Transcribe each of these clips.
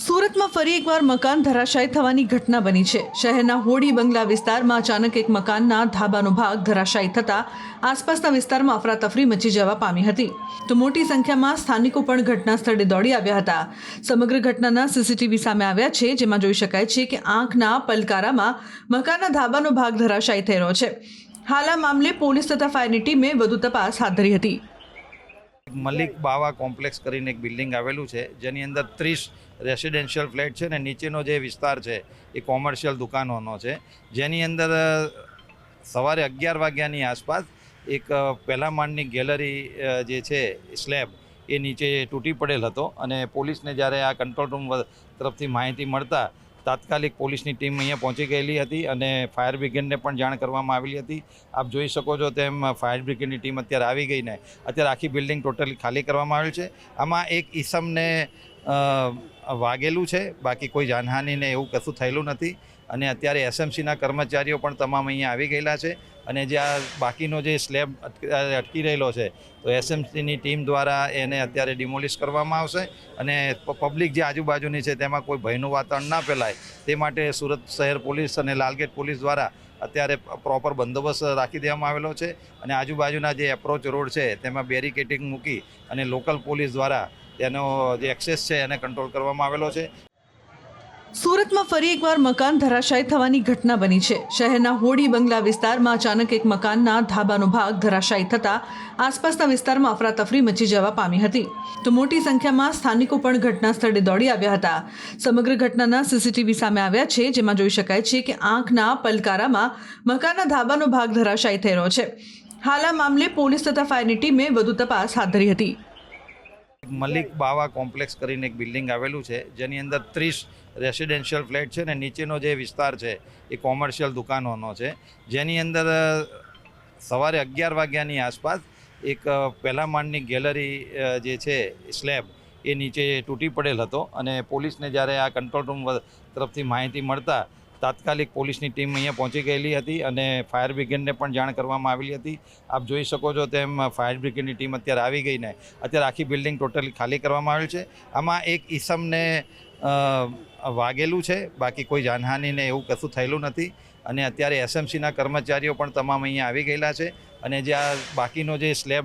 સુરતમાં ફરી એકવાર મકાન ધરાશાયી થવાની ઘટના બની છે। શહેરના હોડી બંગલા વિસ્તારમાં અચાનક એક મકાનના ધાબાનો ભાગ ધરાશાયી થતા આસપાસના વિસ્તારમાં અફરાતફરી મચી જવા પામી હતી તો મોટી સંખ્યામાં સ્થાનિકો પણ ઘટના સ્થળે દોડી આવ્યા હતા। સમગ્ર ઘટનાના સીસીટીવી સામે આવ્યા છે, જેમાં જોઈ શકાય છે કે આંખના પલકારામાં મકાનના ધાબાનો ભાગ ધરાશાયી થઈ રહ્યો છે। હાલ આ મામલે પોલીસ તથા ફાયરની ટીમે વધુ તપાસ હાથ ધરી હતી। મલિક બાવા કોમ્પ્લેક્સ કરીને એક બિલ્ડિંગ આવેલું છે, જેની અંદર 30 રેસિડેન્શિયલ ફ્લેટ છે ને નીચેનો જે વિસ્તાર છે એ કોમર્શિયલ દુકાનોનો છે, જેની અંદર સવારે 11 વાગ્યાની આસપાસ એક પહેલા માળની ગેલેરી જે છે સ્લેબ એ નીચે તૂટી પડેલ હતો અને પોલીસને જ્યારે આ કંટ્રોલ રૂમ તરફથી માહિતી મળતા તાત્કાલિક પોલીસની ટીમ અહીંયા પહોંચી ગયેલી હતી અને ફાયર બ્રિગેડને પણ જાણ કરવામાં આવેલી હતી। આપ જોઈ શકો છો તેમ ફાયર બ્રિગેડની ટીમ અત્યારે આવી ગઈને અત્યારે આખી બિલ્ડિંગ ટોટલી ખાલી કરવામાં આવેલ છે। આમાં એક ઈસમને વાગેલું છે, બાકી કોઈ જાનહાનિને એવું કશું થયેલું નથી અને અત્યારે એસએમસીના કર્મચારીઓ પણ તમામ અહીંયા આવી ગયેલા છે અને જે આ બાકીનો જે સ્લેબ અટકી રહેલો છે તો એસએમસીની ટીમ દ્વારા એને અત્યારે ડિમોલિશ કરવામાં આવશે અને પબ્લિક જે આજુબાજુની છે તેમાં કોઈ ભયનું વાતાવરણ ના ફેલાય તે માટે સુરત શહેર પોલીસ અને લાલગેટ પોલીસ દ્વારા અત્યારે પ્રોપર બંદોબસ્ત રાખી દેવામાં આવેલો છે અને આજુબાજુના જે એપ્રોચ રોડ છે તેમાં બેરિકેડિંગ મૂકી અને લોકલ પોલીસ દ્વારા તેનો જે એક્સેસ છે એને કંટ્રોલ કરવામાં આવેલો છે। સુરતમાં ફરી એકવાર મકાન ધરાશાયી થવાની ઘટના બની છે। શહેરના હોડી બંગલા વિસ્તારમાં અચાનક એક મકાનના ધાબાનો ભાગ ધરાશાયી થતા આસપાસના વિસ્તારમાં અફરાતફરી મચી જવા પામી હતી તો મોટી સંખ્યામાં સ્થાનિકો પણ ઘટના સ્થળે દોડી આવ્યા હતા। સમગ્ર ઘટનાના સીસીટીવી સામે આવ્યા છે, જેમાં જોઈ શકાય છે કે આંખના પલકારામાં મકાનના ધાબાનો ભાગ ધરાશાયી થઈ રહ્યો છે। હાલ આ મામલે પોલીસ તથા ફાયરની ટીમે વધુ તપાસ હાથ ધરી હતી। મલિક બાવા કોમ્પ્લેક્સ કરીને એક બિલ્ડિંગ આવેલું છે, જેની અંદર 30 રેસિડેન્શિયલ ફ્લેટ છે ને નીચેનો જે વિસ્તાર છે એ કોમર્શિયલ દુકાનોનો છે, જેની અંદર સવારે 11 વાગ્યાની આસપાસ એક પહેલા માળની ગેલેરી જે છે સ્લેબ એ નીચે તૂટી પડેલ હતો અને પોલીસને જ્યારે આ કંટ્રોલ રૂમ તરફથી માહિતી મળતા તાત્કાલિક પોલીસની ટીમ અહીંયા પહોંચી ગયેલી હતી અને ફાયર બ્રિગેડને પણ જાણ કરવામાં આવેલી હતી। આપ જોઈ શકો છો તેમ ફાયર બ્રિગેડની ટીમ અત્યારે આવી ગઈને અત્યારે આખી બિલ્ડિંગ ટોટલી ખાલી કરવામાં આવેલ છે। આમાં એક ઈસમને વાગેલું છે, બાકી કોઈ જાનહાનિને એવું કશું થયેલું નથી અને અત્યારે એસએમસીના કર્મચારીઓ પણ તમામ અહીંયા આવી ગયેલા છે અને જે આ બાકીનો જે સ્લેબ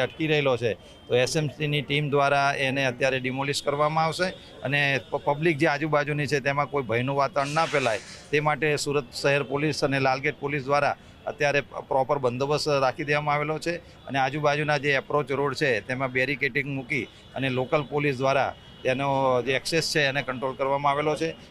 અટકી રહેલો છે તો એસએમસીની ટીમ દ્વારા એને અત્યારે ડિમોલિશ કરવામાં આવશે અને પબ્લિક જે આજુબાજુની છે તેમાં કોઈ ભયનું વાતાવરણ ના ફેલાય તે માટે સુરત શહેર પોલીસ અને લાલગેટ પોલીસ દ્વારા અત્યારે પ્રોપર બંદોબસ્ત રાખી દેવામાં આવેલો છે અને આજુબાજુના જે એપ્રોચ રોડ છે તેમાં બેરિકેડિંગ મૂકી અને લોકલ પોલીસ દ્વારા તેનો જે એક્સેસ છે એને કંટ્રોલ કરવામાં આવેલો છે